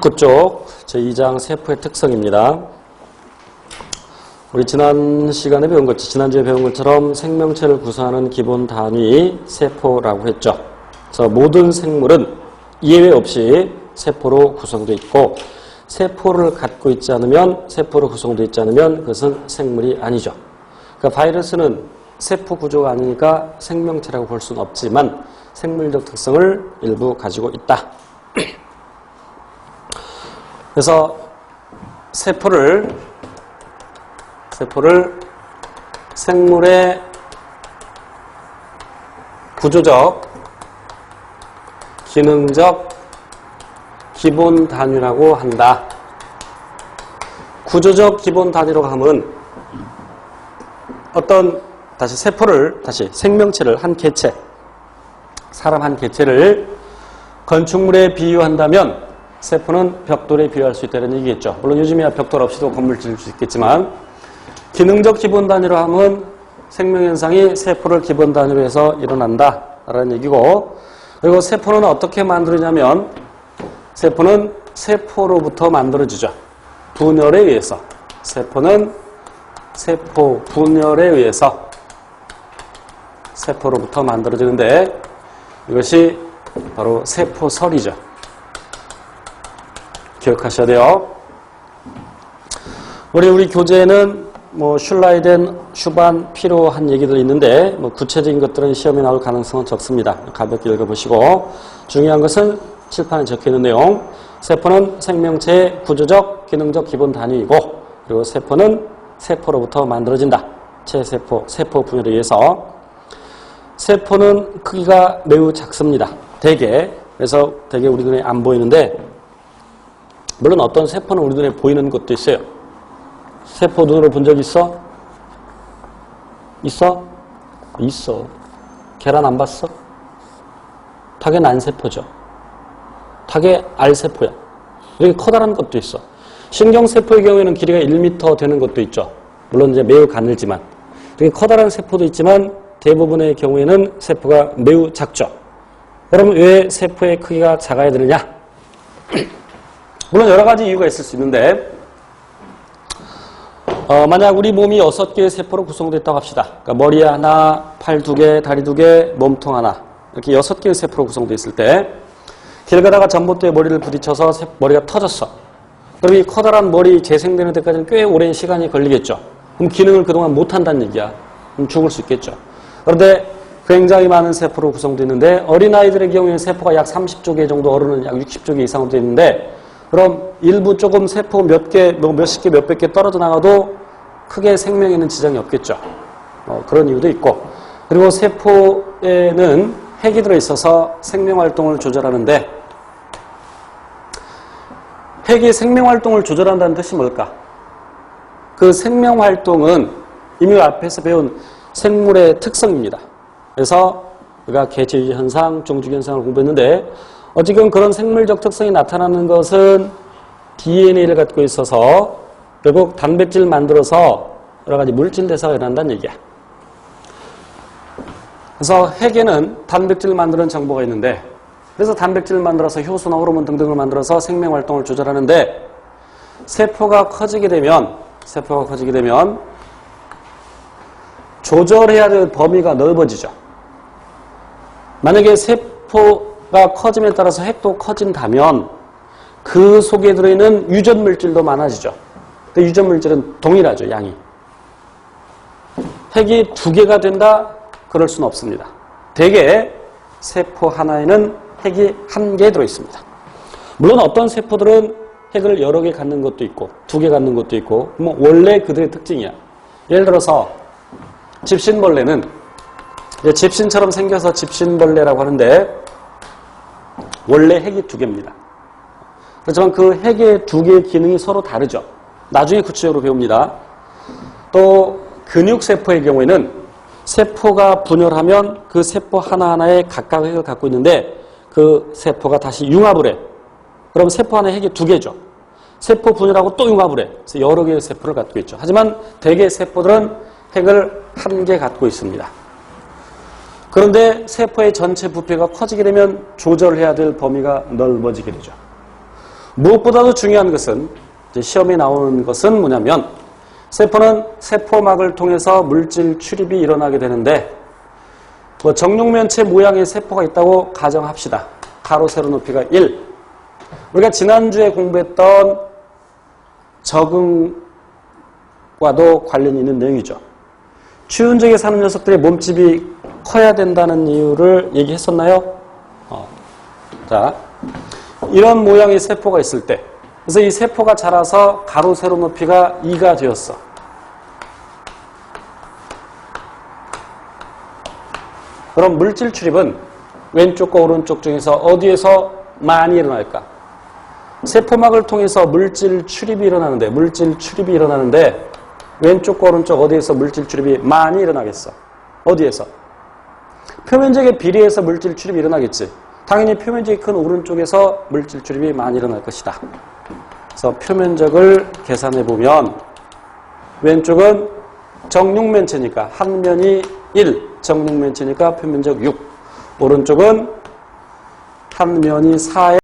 그쪽 제2장 세포의 특성입니다. 우리 지난 시간에 배운 것, 지난주에 배운 것처럼 생명체를 구성하는 기본 단위 세포라고 했죠. 그래서 모든 생물은 예외 없이 세포로 구성되어 있고, 세포를 갖고 있지 않으면, 세포로 구성되어 있지 않으면 그것은 생물이 아니죠. 그러니까 바이러스는 세포 구조가 아니니까 생명체라고 볼 수는 없지만 생물적 특성을 일부 가지고 있다. 그래서 세포를 생물의 구조적, 기능적 기본 단위라고 한다. 구조적 기본 단위로 하면 생명체를 한 개체, 사람 한 개체를 건축물에 비유한다면 세포는 벽돌에 비유할 수 있다는 얘기겠죠. 물론 요즘이야 벽돌 없이도 건물 지을 수 있겠지만, 기능적 기본 단위로 하면 생명현상이 세포를 기본 단위로 해서 일어난다 라는 얘기고, 그리고 세포는 어떻게 만들어지냐면 세포는 세포로부터 만들어지죠. 분열에 의해서. 세포는 세포 분열에 의해서 세포로부터 만들어지는데, 이것이 바로 세포설이죠. 기억하셔야 돼요. 우리 교재에는 슐라이덴, 슈반, 피로한 얘기들이 있는데 구체적인 것들은 시험에 나올 가능성은 적습니다. 가볍게 읽어보시고, 중요한 것은 칠판에 적혀있는 내용. 세포는 생명체의 구조적, 기능적 기본 단위이고, 그리고 세포는 세포로부터 만들어진다. 체세포, 세포 분열에 의해서. 세포는 크기가 매우 작습니다. 그래서 대개 우리 눈에 안 보이는데, 물론 어떤 세포는 우리 눈에 보이는 것도 있어요. 세포 눈으로 본 적 있어? 있어? 있어. 계란 안 봤어? 닭의 난세포죠. 닭의 알세포야. 여기 커다란 것도 있어. 신경세포의 경우에는 길이가 1m 되는 것도 있죠. 물론 이제 매우 가늘지만. 되게 커다란 세포도 있지만 대부분의 경우에는 세포가 매우 작죠. 그러면 왜 세포의 크기가 작아야 되느냐? 물론 여러 가지 이유가 있을 수 있는데, 만약 우리 몸이 6개의 세포로 구성되어 있다고 합시다. 그러니까 머리 하나, 팔 2개, 다리 2개, 몸통 하나, 이렇게 6개의 세포로 구성되어 있을 때, 길 가다가 전봇대에 머리를 부딪혀서 머리가 터졌어. 그럼 이 커다란 머리 재생되는 데까지는 꽤 오랜 시간이 걸리겠죠. 그럼 기능을 그동안 못한다는 얘기야. 그럼 죽을 수 있겠죠. 그런데 굉장히 많은 세포로 구성되어 있는데, 어린아이들의 경우에는 세포가 약 30조 개 정도, 어른은 약 60조 개 이상으로 되어 있는데, 그럼 일부 조금 세포 몇십 개, 몇백 개 떨어져 나가도 크게 생명에는 지장이 없겠죠. 그런 이유도 있고. 그리고 세포에는 핵이 들어있어서 생명활동을 조절하는데, 핵이 생명활동을 조절한다는 뜻이 뭘까? 그 생명활동은 이미 앞에서 배운 생물의 특성입니다. 그래서 우리가 개체유지 현상, 종주기 현상을 공부했는데, 어쨌든 그런 생물적 특성이 나타나는 것은 DNA를 갖고 있어서 결국 단백질을 만들어서 여러 가지 물질 대사가 일어난다는 얘기야. 그래서 핵에는 단백질을 만드는 정보가 있는데, 그래서 단백질을 만들어서 효소나 호르몬 등등을 만들어서 생명활동을 조절하는데, 세포가 커지게 되면 조절해야 될 범위가 넓어지죠. 만약에 세포가 커짐에 따라서 핵도 커진다면 그 속에 들어있는 유전물질도 많아지죠. 근데 유전물질은 동일하죠, 양이. 핵이 2개가 된다? 그럴 수는 없습니다. 대개 세포 하나에는 핵이 1개 들어있습니다. 물론 어떤 세포들은 핵을 여러 개 갖는 것도 있고 2개 갖는 것도 있고, 원래 그들의 특징이야. 예를 들어서 집신벌레는 집신처럼 생겨서 집신벌레라고 하는데, 원래 핵이 2개입니다. 그렇지만 그 핵의 2개의 기능이 서로 다르죠. 나중에 구체적으로 배웁니다. 또 근육세포의 경우에는 세포가 분열하면 그 세포 하나하나에 각각 핵을 갖고 있는데, 그 세포가 다시 융합을 해. 그럼 세포 하나에 핵이 2개죠. 세포 분열하고 또 융합을 해. 그래서 여러 개의 세포를 갖고 있죠. 하지만 대개 세포들은 핵을 1개 갖고 있습니다. 그런데 세포의 전체 부피가 커지게 되면 조절해야 될 범위가 넓어지게 되죠. 무엇보다도 중요한 것은 이제 시험에 나오는 것은 뭐냐면 세포는 세포막을 통해서 물질 출입이 일어나게 되는데 뭐 정육면체 모양의 세포가 있다고 가정합시다. 가로 세로 높이가 1. 우리가 지난주에 공부했던 적응과도 관련이 있는 내용이죠. 추운 지역에 사는 녀석들의 몸집이 커야 된다는 이유를 얘기했었나요? 자, 이런 모양의 세포가 있을 때 그래서 이 세포가 자라서 가로 세로 높이가 2가 되었어. 그럼 물질 출입은 왼쪽과 오른쪽 중에서 어디에서 많이 일어날까? 세포막을 통해서 물질 출입이 일어나는데 왼쪽과 오른쪽 어디에서 물질 출입이 많이 일어나겠어? 어디에서? 표면적의 비례해서 물질 출입이 일어나겠지. 당연히 표면적이 큰 오른쪽에서 물질 출입이 많이 일어날 것이다. 그래서 표면적을 계산해 보면 왼쪽은 정육면체니까 한 면이 1, 정육면체니까 표면적 6. 오른쪽은 한 면이 4에